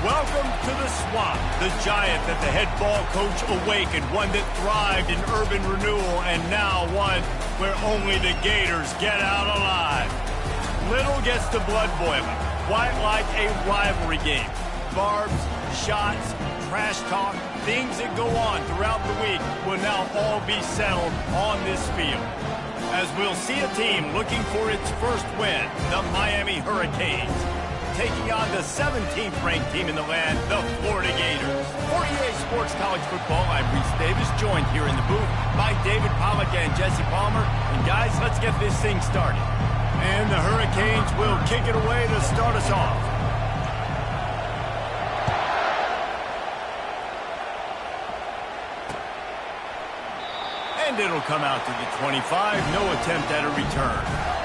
Welcome to the Swamp, the giant that the head ball coach awakened, one that thrived in urban renewal, and now one where only the Gators get out alive. Little gets the blood boiling, quite like a rivalry game. Barbs, shots, trash talk, things that go on throughout the week will now all be settled on this field. As we'll see a team looking for its first win, the Miami Hurricanes, taking on the 17th ranked team in the land, the Florida Gators. For EA Sports College Football, I'm Reese Davis, joined here in the booth by David Pollack and Jesse Palmer. And guys, let's get this thing started. And the Hurricanes will kick it away to start us off. And it'll come out to the 25, no attempt at a return.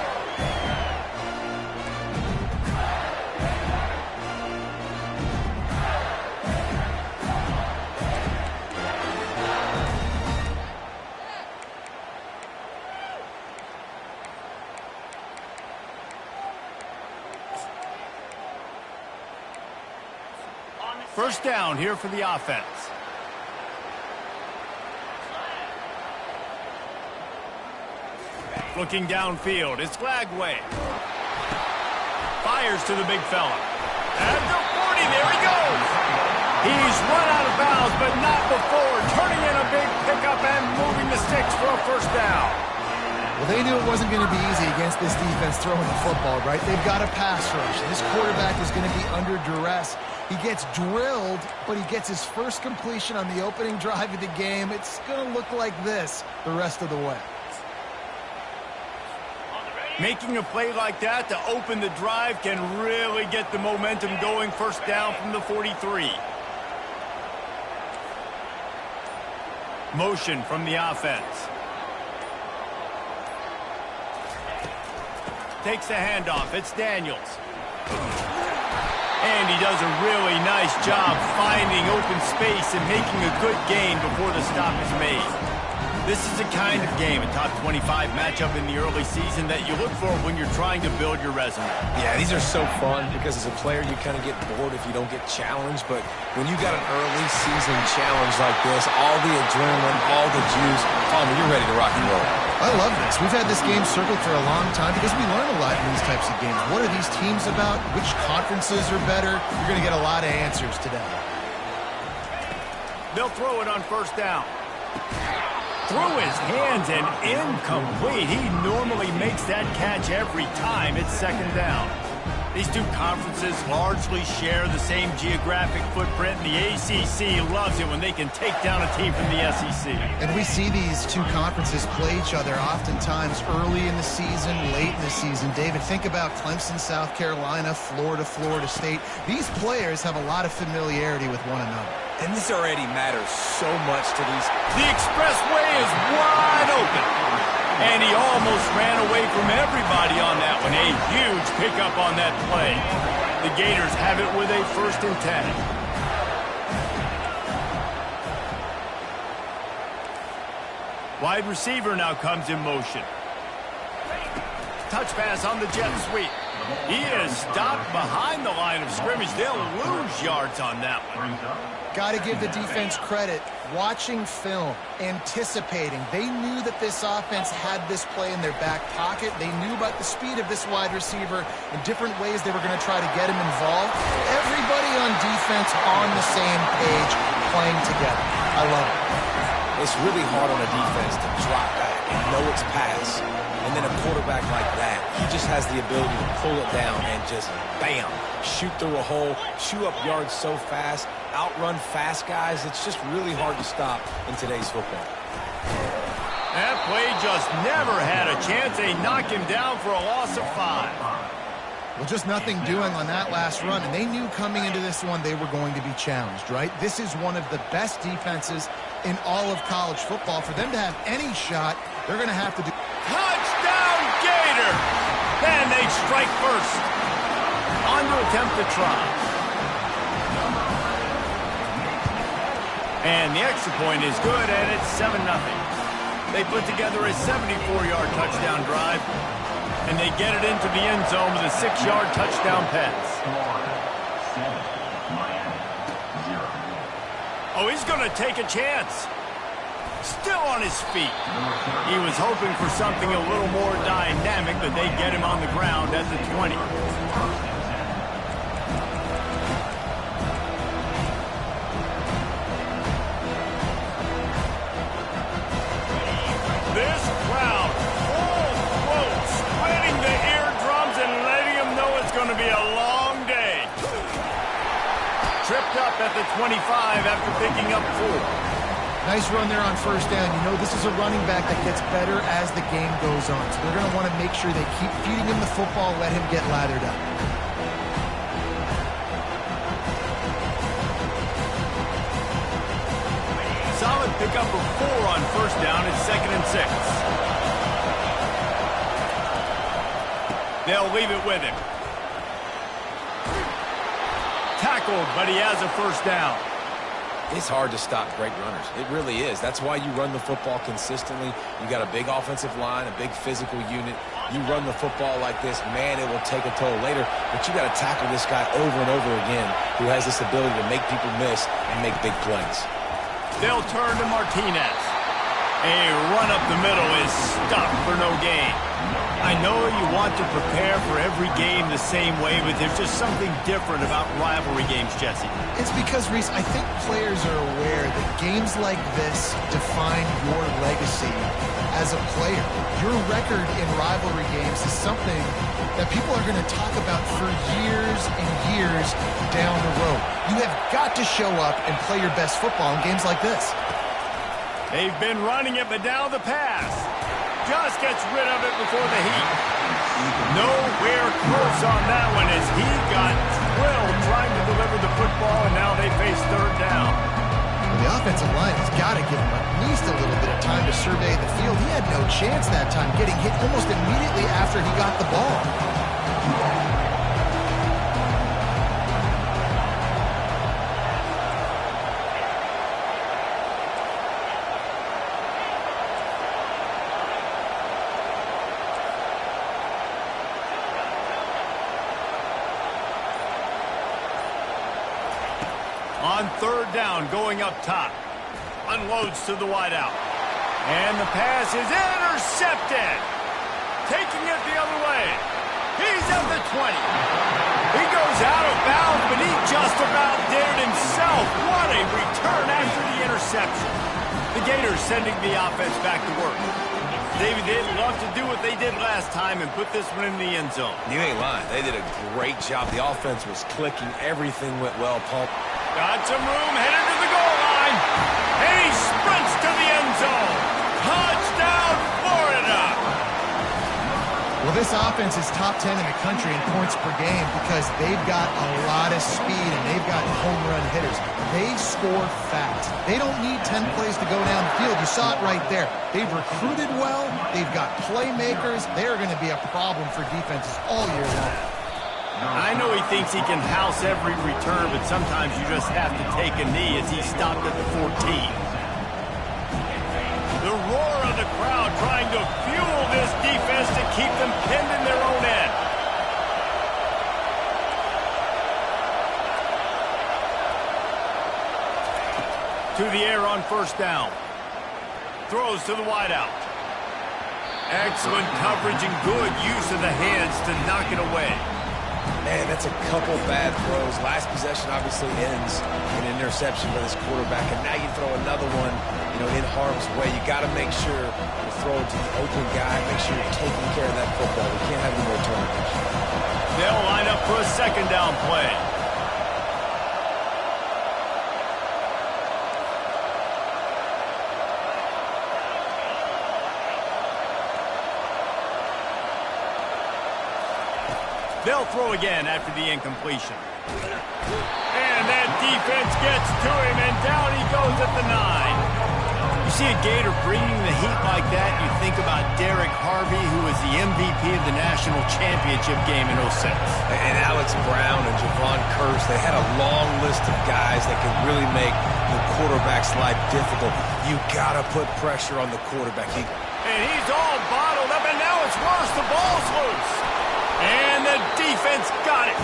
First down here for the offense. Looking downfield, it's Glagway. Fires to the big fella. At the 40, there he goes. He's run out of bounds, but not before turning in a big pickup and moving the sticks for a first down. Well, they knew it wasn't going to be easy against this defense throwing the football, right? They've got a pass rush. This quarterback is going to be under duress. He gets drilled, but he gets his first completion on the opening drive of the game. It's going to look like this the rest of the way. Making a play like that to open the drive can really get the momentum going. First down from the 43. Motion from the offense. Takes the handoff. It's Daniels. And he does a really nice job finding open space and making a good gain before the stop is made. This is the kind of game, a top 25 matchup in the early season, that you look for when you're trying to build your resume. Yeah, these are so fun because as a player you kind of get bored if you don't get challenged, but when you got an early season challenge like this, all the adrenaline, all the juice, Palmer, you're ready to rock and roll. I love this. We've had this game circled for a long time because we learn a lot in these types of games. What are these teams about? Which conferences are better? You're going to get a lot of answers today. They'll throw it on first down. Through his hands and incomplete. He normally makes that catch every time. It's second down. These two conferences largely share the same geographic footprint, and the ACC loves it when they can take down a team from the SEC. And we see these two conferences play each other oftentimes early in the season, late in the season. David, think about Clemson, South Carolina, Florida, Florida State. These players have a lot of familiarity with one another. And this already matters so much to these. The expressway is wide open. And he almost ran away from everybody on that one. A huge pickup on that play. The Gators have it with a 1st and 10. Wide receiver now comes in motion. Touch pass on the jet sweep. He is stopped behind the line of scrimmage. They'll lose yards on that one. Got to give the defense credit. Watching film, anticipating. They knew that this offense had this play in their back pocket. They knew about the speed of this wide receiver and different ways they were going to try to get him involved. Everybody on defense on the same page, playing together. I love it. It's really hard on a defense to drop back and know it's pass. And then a quarterback like that, he just has the ability to pull it down and just, bam, shoot through a hole, chew up yards so fast, outrun fast guys. It's just really hard to stop in today's football. That play just never had a chance. They knock him down for a loss of 5. Well, just nothing doing on that last run, and they knew coming into this one they were going to be challenged, right? This is one of the best defenses in all of college football. For them to have any shot, they're going to have to do... Touchdown, Gator! And they strike first. On to attempt to try. And the extra point is good, and it's 7-0. They put together a 74-yard touchdown drive, and they get it into the end zone with a 6-yard touchdown pass. Oh, he's going to take a chance. Still on his feet. He was hoping for something a little more dynamic, but they get him on the ground at the 20. This crowd, full throat, splitting the eardrums and letting them know it's going to be a long day. Tripped up at the 25 after picking up 4. Nice run there on first down. You know, this is a running back that gets better as the game goes on. So they're going to want to make sure they keep feeding him the football, let him get lathered up. Solid pickup of 4 on first down. It's 2nd and 6. They'll leave it with him. Tackled, but he has a first down. It's hard to stop great runners. It really is. That's why you run the football consistently. You got a big offensive line, a big physical unit. You run the football like this, man, it will take a toll later. But you got to tackle this guy over and over again who has this ability to make people miss and make big plays. They'll turn to Martinez. A run up the middle is stuck for no gain. I know you want to prepare for every game the same way, but there's just something different about rivalry games, Jesse. It's because, Reese, I think players are aware that games like this define your legacy as a player. Your record in rivalry games is something that people are going to talk about for years and years down the road. You have got to show up and play your best football in games like this. They've been running it, but now the pass. Just gets rid of it before the heat. Nowhere close on that one as he got drilled trying to deliver the football, and now they face third down. The offensive line has got to give him at least a little bit of time to survey the field. He had no chance that time, getting hit almost immediately after he got the ball. On third down, going up top. Unloads to the wideout. And the pass is intercepted. Taking it the other way. He's at the 20. He goes out of bounds, but he just about did it himself. What a return after the interception. The Gators sending the offense back to work. David, they'd love to do what they did last time and put this one in the end zone. You ain't lying. They did a great job. The offense was clicking. Everything went well, Pump. Got some room, headed to the goal line. And he sprints to the end zone. Touchdown, Florida! Well, this offense is top 10 in the country in points per game because they've got a lot of speed and they've got home run hitters. They score fast. They don't need 10 plays to go down the field. You saw it right there. They've recruited well. They've got playmakers. They're going to be a problem for defenses all year long. I know he thinks he can house every return, but sometimes you just have to take a knee as he stopped at the 14. The roar of the crowd trying to fuel this defense to keep them pinned in their own end. To the air on first down. Throws to the wideout. Excellent coverage and good use of the hands to knock it away. Man, that's a couple bad throws. Last possession obviously ends in an interception by this quarterback, and now you throw another one, in harm's way. You got to make sure you throw it to the open guy. Make sure you're taking care of that football. We can't have any more turnovers. They'll line up for a second down play. They'll throw again after the incompletion. And that defense gets to him, and down he goes at the 9. You see a Gator bringing the heat like that, you think about Derek Harvey, who was the MVP of the national championship game in 06. And Alex Brown and Javon Curse, they had a long list of guys that could really make the quarterback's life difficult. You got to put pressure on the quarterback. And he's all bottled up, and now it's worse. The ball's loose. And the defense got it.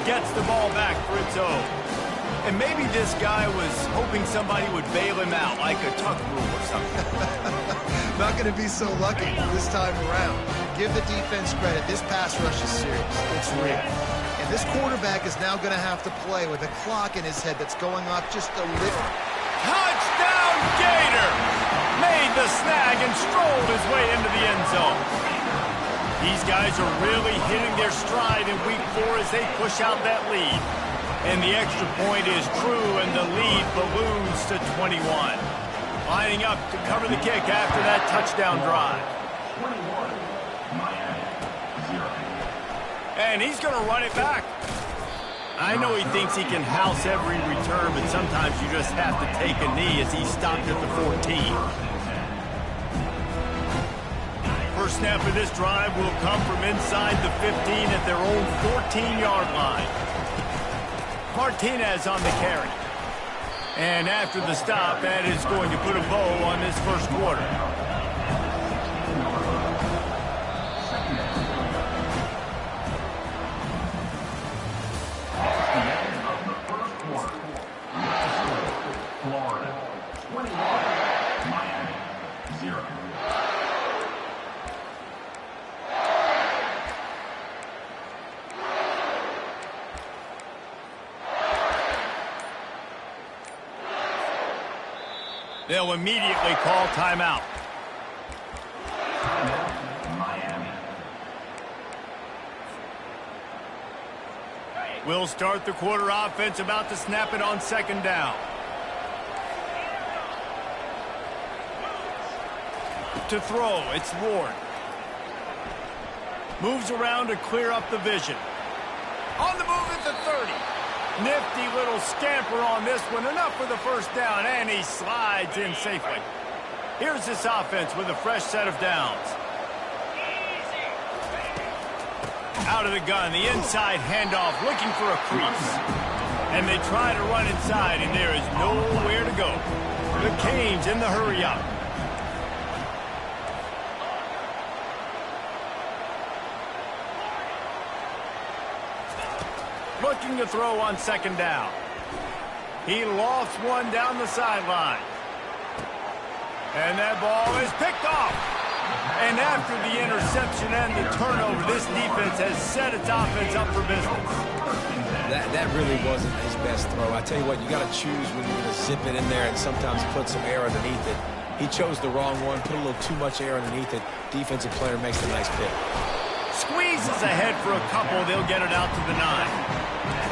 gets the ball back for its own. And maybe this guy was hoping somebody would bail him out, like a tuck rule or something. Not going to be so lucky this time around. Give the defense credit. This pass rush is serious. It's real. And this quarterback is now going to have to play with a clock in his head that's going off just a little. Touchdown, Gator! Made the snag and strolled his way into the end zone. These guys are really hitting their stride in week 4 as they push out that lead. And the extra point is true, and the lead balloons to 21. Lining up to cover the kick after that touchdown drive. And he's going to run it back. I know he thinks he can house every return, but sometimes you just have to take a knee as he stopped at the 14. First snap of this drive will come from inside the 15 at their own 14-yard line. Martinez on the carry. And after the stop, that is going to put a bow on this first quarter. Florida 21, Miami 0. They'll immediately call timeout. Miami. We'll start the quarter offense, about to snap it on second down. To throw, it's Ward. Moves around to clear up the vision. On the move at the 30. Nifty little scamper on this one. Enough for the first down, and he slides in safely. Here's this offense with a fresh set of downs. Out of the gun, the inside handoff, looking for a crease. And they try to run inside, and there is nowhere to go. The Canes in the hurry up. Looking to throw on second down. He lofts one down the sideline. And that ball is picked off. And after the interception and the turnover, this defense has set its offense up for business. That really wasn't his best throw. I tell you what, you got to choose when you're going to zip it in there and sometimes put some air underneath it. He chose the wrong one, put a little too much air underneath it. Defensive player makes a nice pick. Squeezes ahead for a couple. They'll get it out to the 9.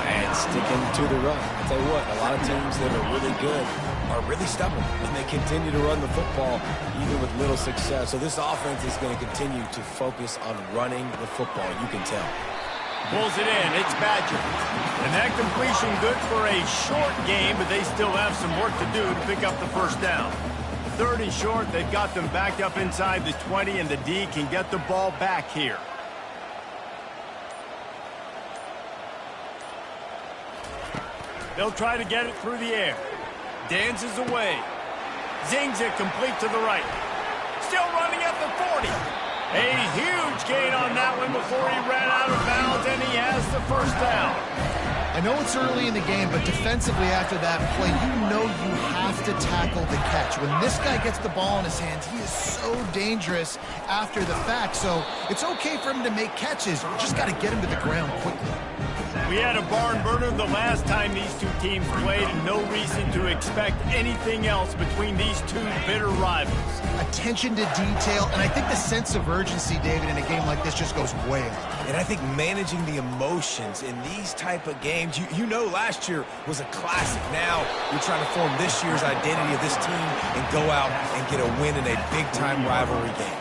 And sticking to the run. I tell you what, a lot of teams that are really good are really stubborn, and they continue to run the football even with little success. So this offense is going to continue to focus on running the football. You can tell. Pulls it in. It's Badger. And that completion good for a short game, but they still have some work to do to pick up the first down. 30 short. They've got them backed up inside the 20, and the D can get the ball back here. They'll try to get it through the air. Dances away. Zings it complete to the right. Still running at the 40. A huge gain on that one before he ran out of bounds, and he has the first down. I know it's early in the game, but defensively after that play, you know you have to tackle the catch. When this guy gets the ball in his hands, he is so dangerous after the fact. So it's okay for him to make catches. You just got to get him to the ground quickly. We had a barn burner the last time these two teams played, and no reason to expect anything else between these two bitter rivals. Attention to detail, and I think the sense of urgency, David, in a game like this just goes way up. And I think managing the emotions in these type of games, you know last year was a classic. Now you're trying to form this year's identity of this team and go out and get a win in a big-time rivalry game.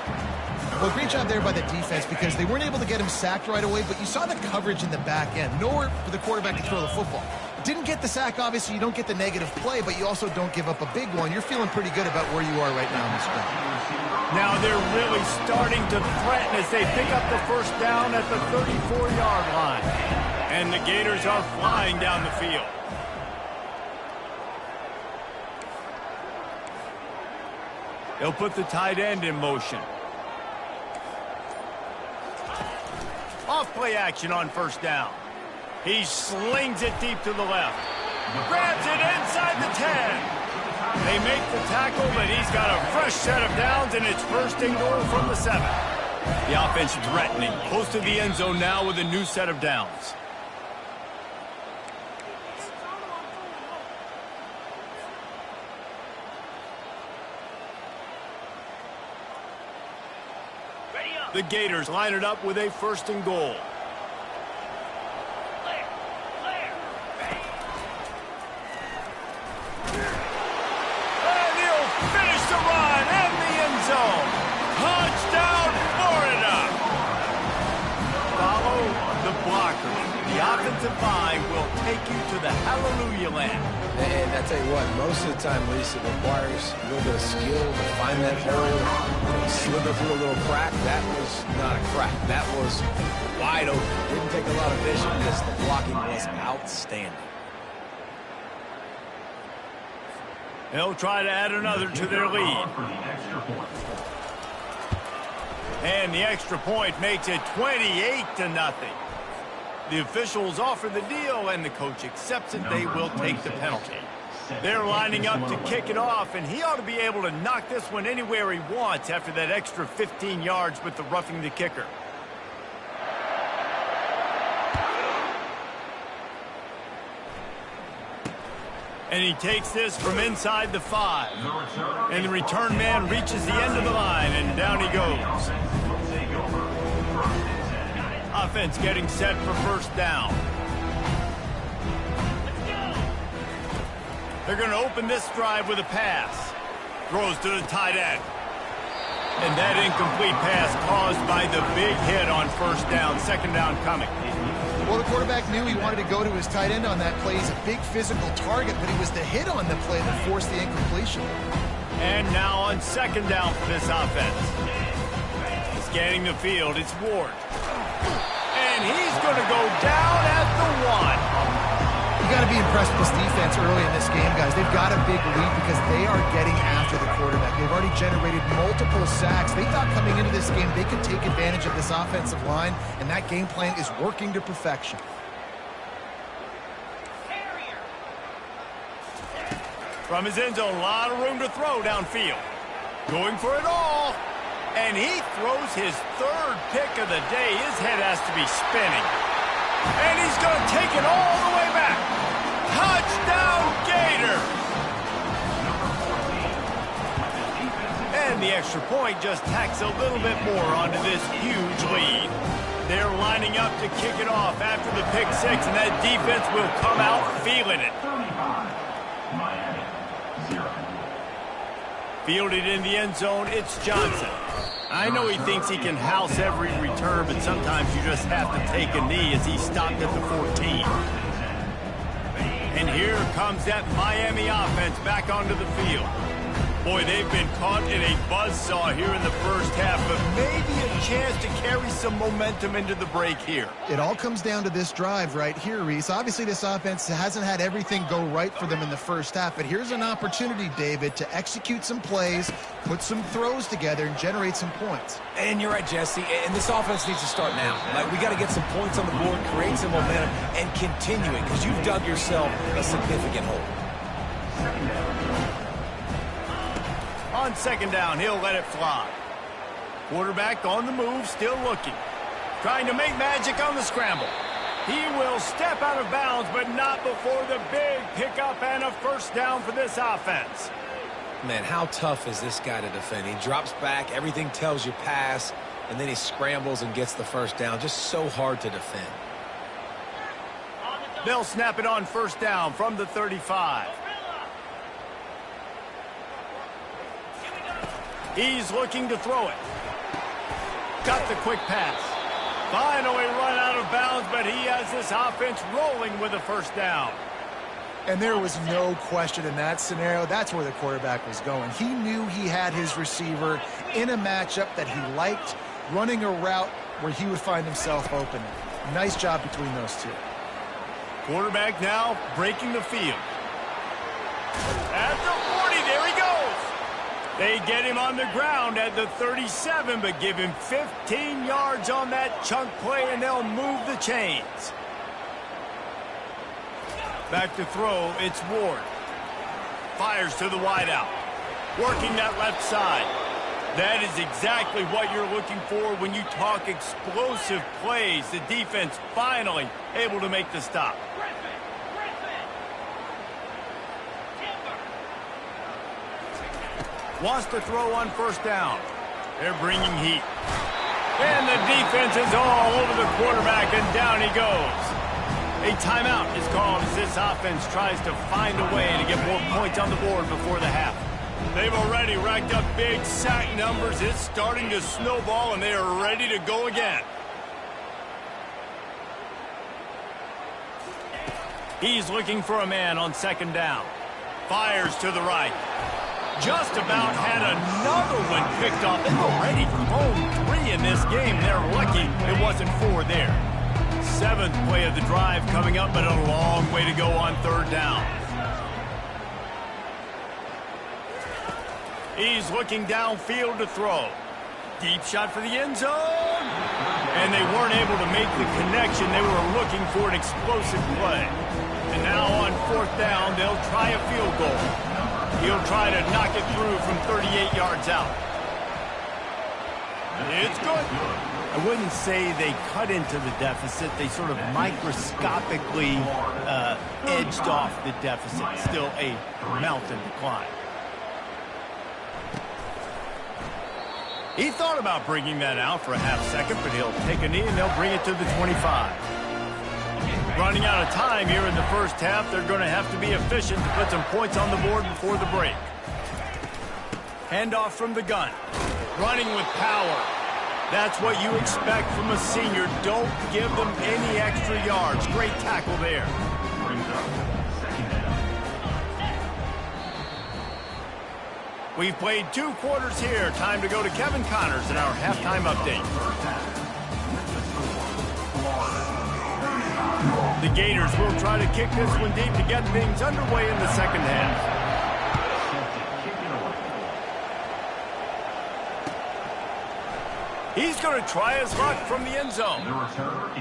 Well, great job there by the defense because they weren't able to get him sacked right away, but you saw the coverage in the back end. Nowhere for the quarterback to throw the football. Didn't get the sack, obviously. You don't get the negative play, but you also don't give up a big one. You're feeling pretty good about where you are right now in this game. Now they're really starting to threaten as they pick up the first down at the 34-yard line. And the Gators are flying down the field. They'll put the tight end in motion. Off play action on first down. He slings it deep to the left. Grabs it inside the 10. They make the tackle, but he's got a fresh set of downs, and it's first and goal from the 7. The offense threatening, close to the end zone now with a new set of downs. The Gators line it up with a first and goal. And he'll finish the run in the end zone. Touchdown, Florida! Follow the blocker. The offensive line will take you to the hallelujah land. And I tell you what, most of the time, Reese, it requires a little bit of skill to find that hole, slither through a little crack. That was not a crack. That was wide open. Didn't take a lot of vision because the blocking was outstanding. They'll try to add another to their lead. And the extra point makes it 28-0. The officials offer the deal, and the coach accepts it. They will take the penalty. They're lining up to kick it off, and he ought to be able to knock this one anywhere he wants after that extra 15 yards with the roughing the kicker. And he takes this from inside the 5. And the return man reaches the end of the line, and down he goes. Offense getting set for first down. They're going to open this drive with a pass. Throws to the tight end. And that incomplete pass caused by the big hit on first down. Second down coming. Well, the quarterback knew he wanted to go to his tight end on that play. He's a big physical target, but it was the hit on the play that forced the incompletion. And now on second down for this offense. Scanning the field, it's Ward. And he's going to go down at the 1. You got to be impressed with this defense early in this game, guys. They've got a big lead because they are getting after the quarterback. They've already generated multiple sacks. They thought coming into this game they could take advantage of this offensive line, and that game plan is working to perfection. From his end zone, a lot of room to throw downfield. Going for it all. And he throws his third pick of the day. His head has to be spinning. And he's going to take it all the way back. Touchdown, Gator! And the extra point just tacks a little bit more onto this huge lead. They're lining up to kick it off after the pick 6, and that defense will come out feeling it. Fielded in the end zone, it's Johnson. I know he thinks he can house every return, but sometimes you just have to take a knee as he stopped at the 14. And here comes that Miami offense back onto the field. Boy, they've been caught in a buzzsaw here in the first half, but maybe a chance to carry some momentum into the break here. It all comes down to this drive right here, Reese. Obviously, this offense hasn't had everything go right for them in the first half, but here's an opportunity, David, to execute some plays, put some throws together, and generate some points. And you're right, Jesse, and this offense needs to start now. Like, we got to get some points on the board, create some momentum, and continue it, because you've dug yourself a significant hole. On second down, he'll let it fly. Quarterback on the move, still looking. Trying to make magic on the scramble. He will step out of bounds, but not before the big pickup and a first down for this offense. Man, how tough is this guy to defend? He drops back, everything tells you pass, and then he scrambles and gets the first down. Just so hard to defend. They'll snap it on first down from the 35. He's looking to throw it. Got the quick pass. Finally run out of bounds, but he has this offense rolling with a first down. And there was no question in that scenario. That's where the quarterback was going. He knew he had his receiver in a matchup that he liked, running a route where he would find himself open. Nice job between those two. Quarterback now breaking the field. At the 40, there he goes. They get him on the ground at the 37, but give him 15 yards on that chunk play, and they'll move the chains. Back to throw, it's Ward. Fires to the wideout. Working that left side. That is exactly what you're looking for when you talk explosive plays. The defense finally able to make the stop. Wants to throw on first down. They're bringing heat. And the defense is all over the quarterback, and down he goes. A timeout is called as this offense tries to find a way to get more points on the board before the half. They've already racked up big sack numbers. It's starting to snowball, and they are ready to go again. He's looking for a man on second down. Fires to the right. Just about had another one picked off. They've already thrown 3 in this game. They're lucky it wasn't 4 there. 7th play of the drive coming up, but a long way to go on third down. He's looking downfield to throw. Deep shot for the end zone. And they weren't able to make the connection. They were looking for an explosive play. And now on fourth down, they'll try a field goal. He'll try to knock it through from 38 yards out. It's good. I wouldn't say they cut into the deficit. They sort of microscopically edged off the deficit. Still a mountain to climb. He thought about bringing that out for a half second, but he'll take a knee and they'll bring it to the 25. Running out of time here in the first half, they're going to have to be efficient to put some points on the board before the break. Handoff from the gun. Running with power. That's what you expect from a senior. Don't give them any extra yards. Great tackle there. We've played 2 quarters here. Time to go to Kevin Connors in our halftime update. The Gators will try to kick this one deep to get things underway in the second half. He's going to try his luck from the end zone.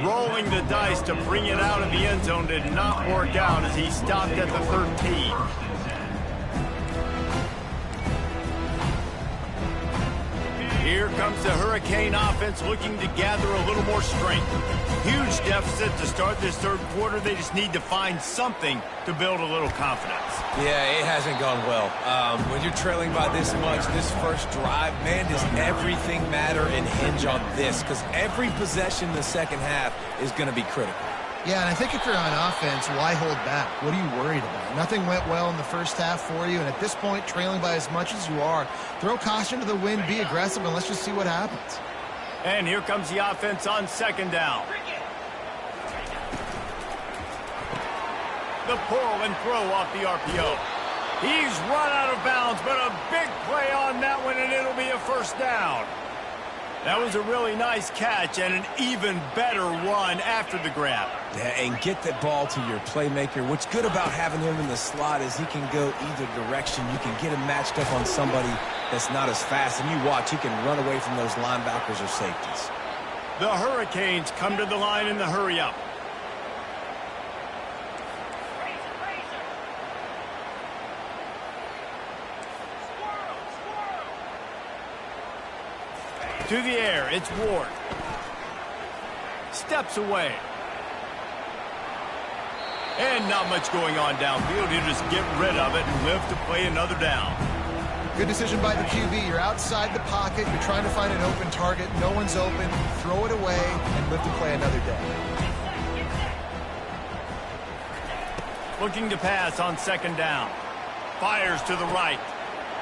Rolling the dice to bring it out of the end zone did not work out as he stopped at the 13. Here comes the Hurricane offense looking to gather a little more strength. Huge deficit to start this third quarter. They just need to find something to build a little confidence. Yeah, it hasn't gone well. When you're trailing by this much, this first drive, man, does everything matter and hinge on this? Because every possession in the second half is going to be critical. Yeah, and I think if you're on offense, why hold back? What are you worried about? Nothing went well in the first half for you, and at this point, trailing by as much as you are, throw caution to the wind, be aggressive, and let's just see what happens. And here comes the offense on second down. The pull and throw off the RPO. He's run out of bounds, but a big play on that one, and it'll be a first down. That was a really nice catch and an even better run after the grab. Yeah, and get the ball to your playmaker. What's good about having him in the slot is he can go either direction. You can get him matched up on somebody that's not as fast, and you watch, he can run away from those linebackers or safeties. The Hurricanes come to the line in the hurry-up. To the air, it's Ward. Steps away. And not much going on downfield. He'll just get rid of it and live to play another down. Good decision by the QB. You're outside the pocket. You're trying to find an open target. No one's open. Throw it away and live to play another day. Looking to pass on second down. Fires to the right.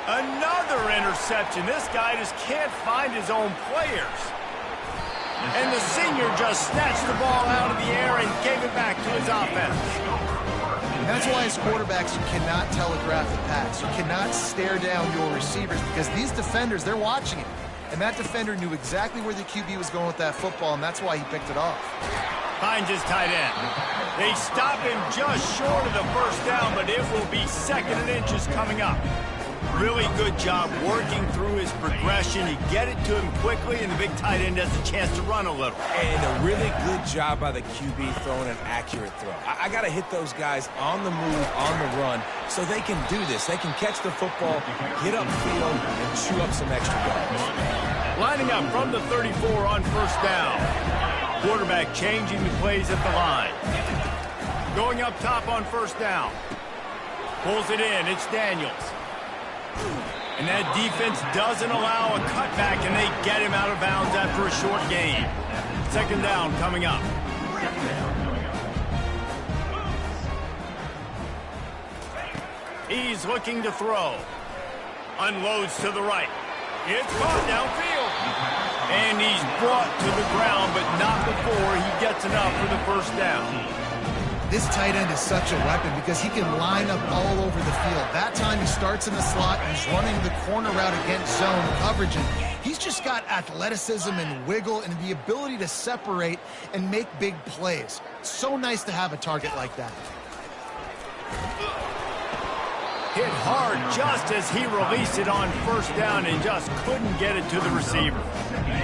Another interception. This guy just can't find his own players. And the senior just snatched the ball out of the air and gave it back to his offense. And that's why as quarterbacks, you cannot telegraph the pass. You cannot stare down your receivers because these defenders, they're watching it. And that defender knew exactly where the QB was going with that football, and that's why he picked it off. Finds his tight end. They stop him just short of the first down, but it will be second and inches coming up. really good job working through his progression. You get it to him quickly, and the big tight end has a chance to run a little. And a really good job by the QB throwing an accurate throw. I got to hit those guys on the move, on the run, so they can do this. They can catch the football, get upfield, and chew up some extra yards. Lining up from the 34 on first down. Quarterback changing the plays at the line. Going up top on first down. Pulls it in. It's Daniels. And that defense doesn't allow a cutback, and they get him out of bounds after a short gain. Second down coming up. He's looking to throw. Unloads to the right. It's caught downfield. And he's brought to the ground, but not before he gets enough for the first down. This tight end is such a weapon because he can line up all over the field. That time he starts in the slot and he's running the corner route against zone coverage. And he's just got athleticism and wiggle and the ability to separate and make big plays. So nice to have a target like that. Hit hard just as he released it on first down and just couldn't get it to the receiver.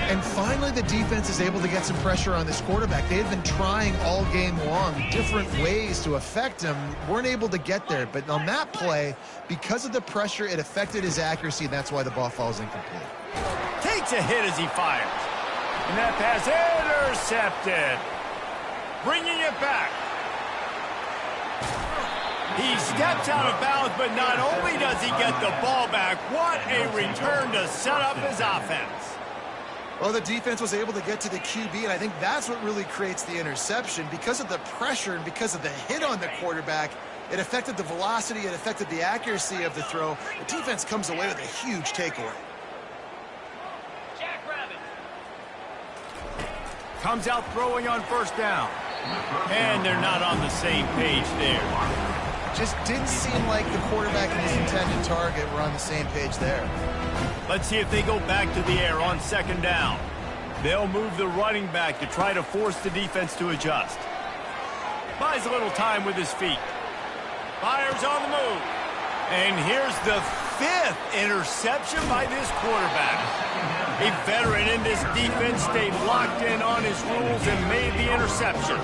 And finally, the defense is able to get some pressure on this quarterback. They had been trying all game long different ways to affect him. Weren't able to get there. But on that play, because of the pressure, it affected his accuracy, and that's why the ball falls incomplete. Takes a hit as he fires. And that pass intercepted. Bringing it back. He steps out of bounds, but not only does he get the ball back, what a return to set up his offense. Well, the defense was able to get to the QB, and I think that's what really creates the interception. Because of the pressure and because of the hit on the quarterback, it affected the velocity, it affected the accuracy of the throw. The defense comes away with a huge takeaway. Comes out throwing on first down. And they're not on the same page there. Just didn't seem like the quarterback and his intended target were on the same page there. Let's see if they go back to the air on second down. They'll move the running back to try to force the defense to adjust. Buys a little time with his feet. Fires on the move. And here's the 5th interception by this quarterback. A veteran in this defense stayed locked in on his rules and made the interception.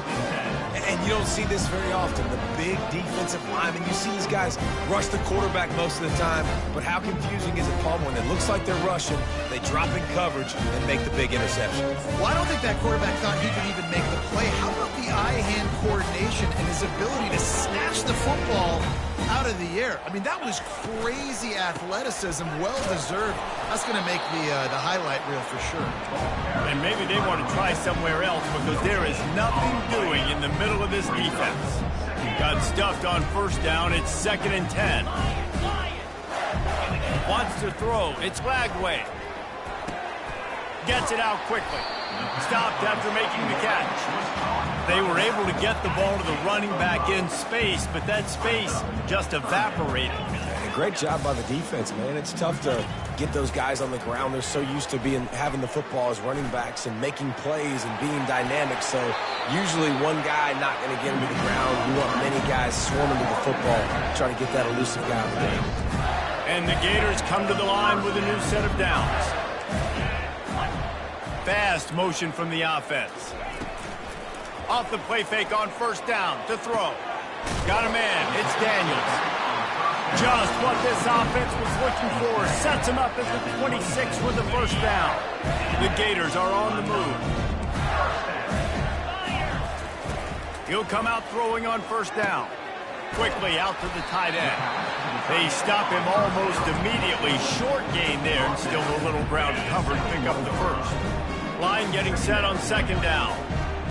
And you don't see this very often, the big defensive linemen. You see these guys rush the quarterback most of the time, but how confusing is it, Paul, when it looks like they're rushing, they drop in coverage and make the big interception? Well, I don't think that quarterback thought he could even make the play. How about the eye-hand coordination and his ability to snatch the football out of the air? I mean, that was crazy athleticism, well-deserved. That's going to make the highlight reel for sure. And maybe they want to try somewhere else because there is nothing doing in the middle of this defense. Got stuffed on first down. It's 2nd and 10. Wants to throw. It's Lagway. Gets it out quickly. Stopped after making the catch. They were able to get the ball to the running back in space, but that space just evaporated. And great job by the defense, man. It's tough to get those guys on the ground. They're so used to having the football as running backs and making plays and being dynamic. So usually one guy not going to get him to the ground. You want many guys swarming to the football, trying to get that elusive guy on the game. And the Gators come to the line with a new set of downs. Fast motion from the offense. Off the play fake on first down to throw. Got a man. It's Daniels. Just what this offense was looking for. Sets him up as the 26 for the first down. The Gators are on the move. He'll come out throwing on first down. Quickly out to the tight end. They stop him almost immediately. Short gain there and still a little ground covered. Pick up the first. Line getting set on second down.